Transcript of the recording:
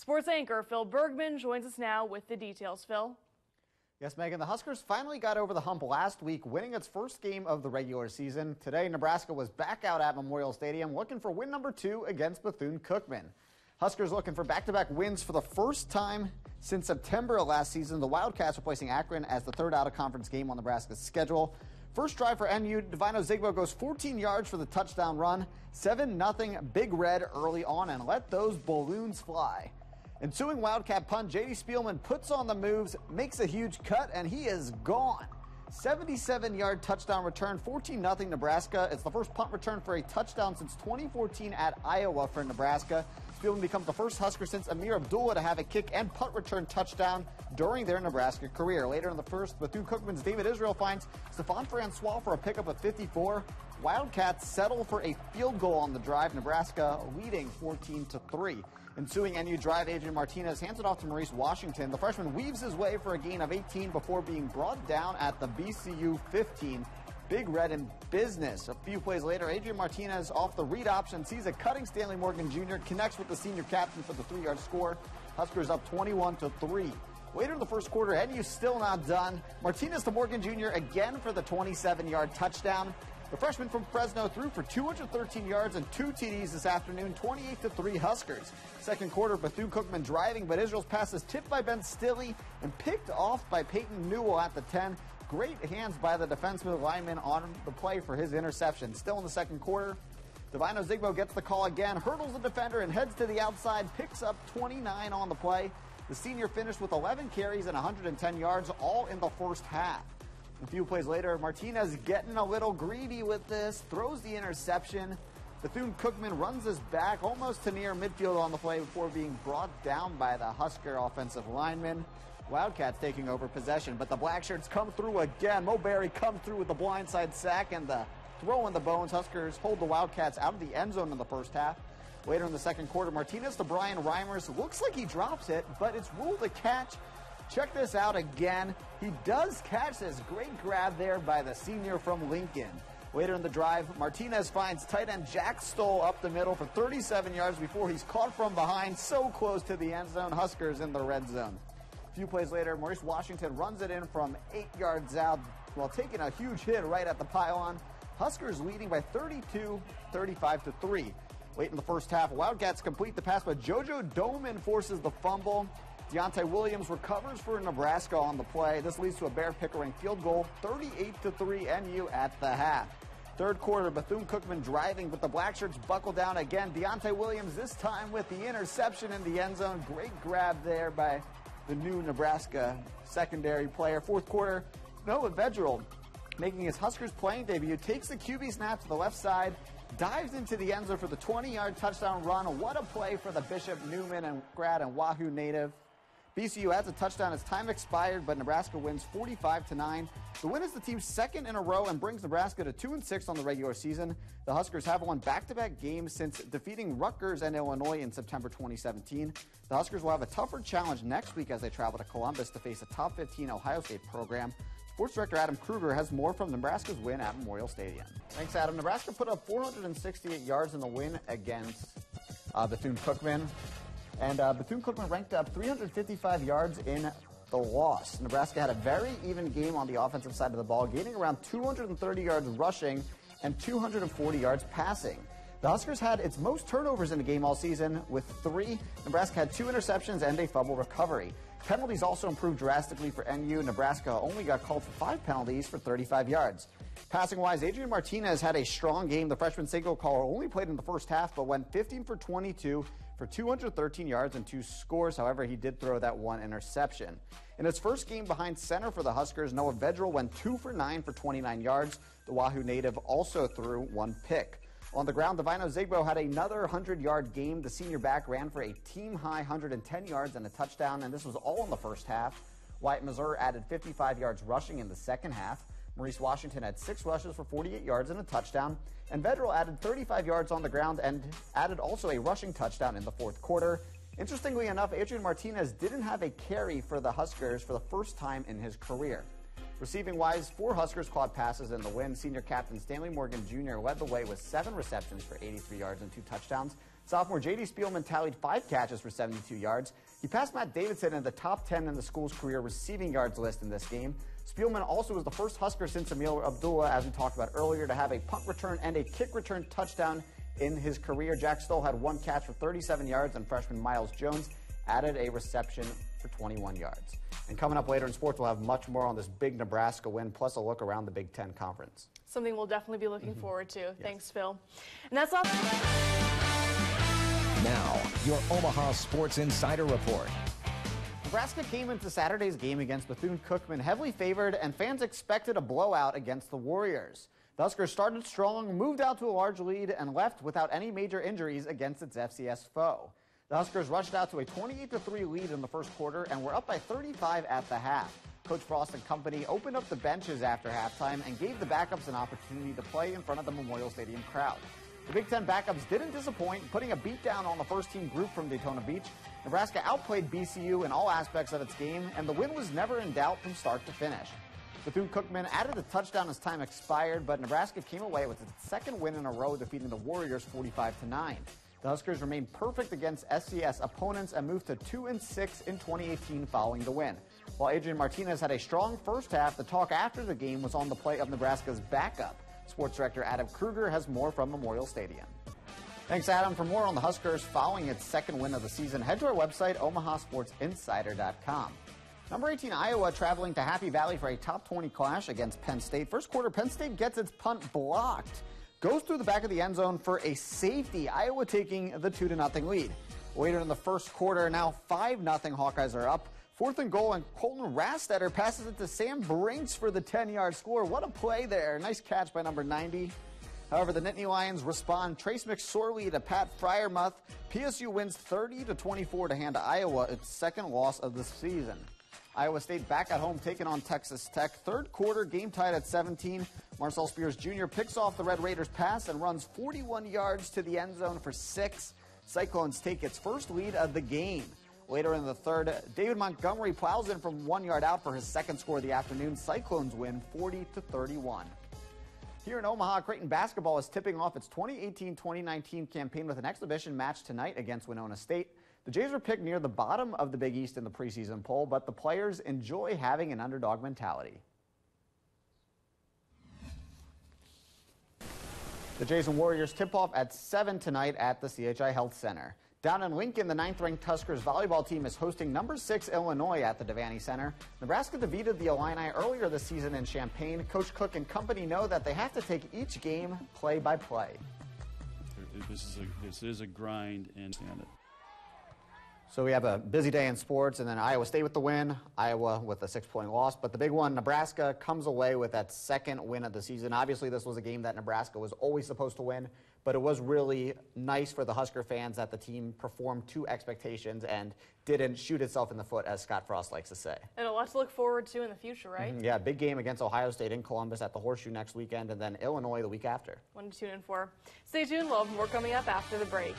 Sports anchor Phil Bergman joins us now with the details. Phil? Yes, Megan, the Huskers finally got over the hump last week, winning its first game of the regular season. Today, Nebraska was back out at Memorial Stadium looking for win number 2 against Bethune-Cookman. Huskers looking for back-to-back wins for the first time since September of last season. The Wildcats are placing Akron as the third out-of-conference game on Nebraska's schedule. First drive for NU, Bethune-Cookman goes 14 yards for the touchdown run. 7-0 Big Red early on, and let those balloons fly. Ensuing Wildcat punt, J.D. Spielman puts on the moves, makes a huge cut, and he is gone. 77-yard touchdown return, 14-0 Nebraska. It's the first punt return for a touchdown since 2014 at Iowa for Nebraska. Spielman becomes the first Husker since Amir Abdullah to have a kick and punt return touchdown during their Nebraska career. Later in the first, Bethune-Cookman's David Israel finds Stephon Francois for a pickup of 54. Wildcats settle for a field goal on the drive, Nebraska leading 14-3. Ensuing NU drive, Adrian Martinez hands it off to Maurice Washington. The freshman weaves his way for a gain of 18 before being brought down at the BCU 15. Big Red in business. A few plays later, Adrian Martinez off the read option sees a cutting Stanley Morgan Jr., connects with the senior captain for the 3-yard score. Huskers up 21-3. Later in the first quarter, NU still not done. Martinez to Morgan Jr. again for the 27-yard touchdown. The freshman from Fresno threw for 213 yards and 2 TDs this afternoon, 28-3 Huskers. Second quarter, Bethune-Cookman driving, but Israel's pass is tipped by Ben Stilley and picked off by Peyton Newell at the 10. Great hands by the defensive lineman on the play for his interception. Still in the second quarter, Bethune-Cookman gets the call again, hurdles the defender and heads to the outside, picks up 29 on the play. The senior finished with 11 carries and 110 yards, all in the first half. A few plays later, Martinez getting a little greedy with this, throws the interception. Bethune-Cookman runs this back almost to near midfield on the play before being brought down by the Husker offensive lineman. Wildcats taking over possession, but the Blackshirts come through again. Mo Berry comes through with the blindside sack and the throw in the bones. Huskers hold the Wildcats out of the end zone in the first half. Later in the second quarter, Martinez to Brian Reimers. Looks like he drops it, but it's ruled a catch. Check this out again. He does catch this great grab there by the senior from Lincoln. Later in the drive, Martinez finds tight end Jack Stoll up the middle for 37 yards before he's caught from behind, so close to the end zone. Huskers in the red zone. A few plays later, Maurice Washington runs it in from 8 yards out while taking a huge hit right at the pylon. Huskers leading by 32, 35-3. Late in the first half, Wildcats complete the pass, but JoJo Doman forces the fumble. Deontay Williams recovers for Nebraska on the play. This leads to a Bear Pickering field goal, 38-3 NU at the half. Third quarter, Bethune-Cookman driving, but the Blackshirts buckle down again. Deontay Williams this time with the interception in the end zone. Great grab there by the new Nebraska secondary player. Fourth quarter, Noah Vedral, making his Huskers playing debut, takes the QB snap to the left side, dives into the end zone for the 20-yard touchdown run. What a play for the Bishop Neumann and grad and Wahoo native. BCU adds a touchdown as time expired, but Nebraska wins 45-9. The win is the team's second in a row and brings Nebraska to 2-6 on the regular season. The Huskers have won back-to-back games since defeating Rutgers and Illinois in September 2017. The Huskers will have a tougher challenge next week as they travel to Columbus to face a top 15 Ohio State program. Sports director Adam Kruger has more from Nebraska's win at Memorial Stadium. Thanks, Adam. Nebraska put up 468 yards in the win against Bethune-Cookman. And Bethune-Cookman ranked up 355 yards in the loss. Nebraska had a very even game on the offensive side of the ball, gaining around 230 yards rushing and 240 yards passing. The Huskers had its most turnovers in the game all season with 3. Nebraska had 2 interceptions and a fumble recovery. Penalties also improved drastically for NU. Nebraska only got called for 5 penalties for 35 yards. Passing-wise, Adrian Martinez had a strong game. The freshman signal caller only played in the first half, but went 15 for 22 for 213 yards and 2 scores. However, he did throw that 1 interception. In his first game behind center for the Huskers, Noah Vedral went 2 for 9 for 29 yards. The Wahoo native also threw 1 pick. On the ground, Bethune-Cookman had another 100-yard game. The senior back ran for a team-high 110 yards and a touchdown, and this was all in the first half. Wyatt Mazur added 55 yards rushing in the second half. Maurice Washington had 6 rushes for 48 yards and a touchdown, and Vedral added 35 yards on the ground and added also a rushing touchdown in the fourth quarter. Interestingly enough, Adrian Martinez didn't have a carry for the Huskers for the first time in his career. Receiving-wise, 4 Huskers caught passes in the win. Senior captain Stanley Morgan Jr. led the way with 7 receptions for 83 yards and 2 touchdowns. Sophomore J.D. Spielman tallied 5 catches for 72 yards. He passed Matt Davidson in the top 10 in the school's career receiving yards list in this game. Spielman also was the first Husker since Emil Abdullah, as we talked about earlier, to have a punt return and a kick return touchdown in his career. Jack Stoll had 1 catch for 37 yards, and freshman Miles Jones added a reception for 21 yards. And coming up later in sports, we'll have much more on this big Nebraska win, plus a look around the Big Ten Conference. Something we'll definitely be looking forward to. Yes. Thanks, Phil. And that's all. Now, your Omaha Sports Insider Report. Nebraska came into Saturday's game against Bethune-Cookman heavily favored, and fans expected a blowout against the Warriors. The Huskers started strong, moved out to a large lead, and left without any major injuries against its FCS foe. The Huskers rushed out to a 28-3 lead in the first quarter and were up by 35 at the half. Coach Frost and company opened up the benches after halftime and gave the backups an opportunity to play in front of the Memorial Stadium crowd. The Big Ten backups didn't disappoint, putting a beatdown on the first-team group from Daytona Beach. Nebraska outplayed BCU in all aspects of its game, and the win was never in doubt from start to finish. Bethune-Cookman added a touchdown as time expired, but Nebraska came away with its second win in a row, defeating the Warriors 45-9. The Huskers remained perfect against SCS opponents and moved to 2-6 in 2018 following the win. While Adrian Martinez had a strong first half, the talk after the game was on the play of Nebraska's backup. Sports director Adam Kruger has more from Memorial Stadium. Thanks, Adam. For more on the Huskers following its second win of the season, head to our website, omahasportsinsider.com. Number 18, Iowa, traveling to Happy Valley for a top 20 clash against Penn State. First quarter, Penn State gets its punt blocked. Goes through the back of the end zone for a safety. Iowa taking the 2-0 lead. Later in the first quarter, now 5-0 Hawkeyes are up. 4th and goal, and Colton Rastetter passes it to Sam Brinks for the 10-yard score. What a play there. Nice catch by number 90. However, the Nittany Lions respond. Trace McSorley to Pat Fryermuth. PSU wins 30-24 to hand Iowa its second loss of the season. Iowa State back at home taking on Texas Tech. Third quarter, game tied at 17. Marcel Spears Jr. picks off the Red Raiders pass and runs 41 yards to the end zone for 6. Cyclones take its first lead of the game. Later in the third, David Montgomery plows in from 1 yard out for his second score of the afternoon. Cyclones win 40-31. Here in Omaha, Creighton basketball is tipping off its 2018-2019 campaign with an exhibition match tonight against Winona State. The Jays were picked near the bottom of the Big East in the preseason poll, but the players enjoy having an underdog mentality. The Jays and Warriors tip off at 7 tonight at the CHI Health Center. Down in Lincoln, the 9th-ranked Huskers volleyball team is hosting number 6 Illinois at the Devaney Center. Nebraska defeated the Illini earlier this season in Champaign. Coach Cook and company know that they have to take each game play by play. This is a grind, and stand it. So we have a busy day in sports, and then Iowa State with the win, Iowa with a 6-point loss. But the big one, Nebraska comes away with that second win of the season. Obviously, this was a game that Nebraska was always supposed to win, but it was really nice for the Husker fans that the team performed to expectations and didn't shoot itself in the foot, as Scott Frost likes to say. And a lot to look forward to in the future, right? Yeah, big game against Ohio State in Columbus at the Horseshoe next weekend, and then Illinois the week after. One to tune in for. Stay tuned, we'll have more coming up after the break.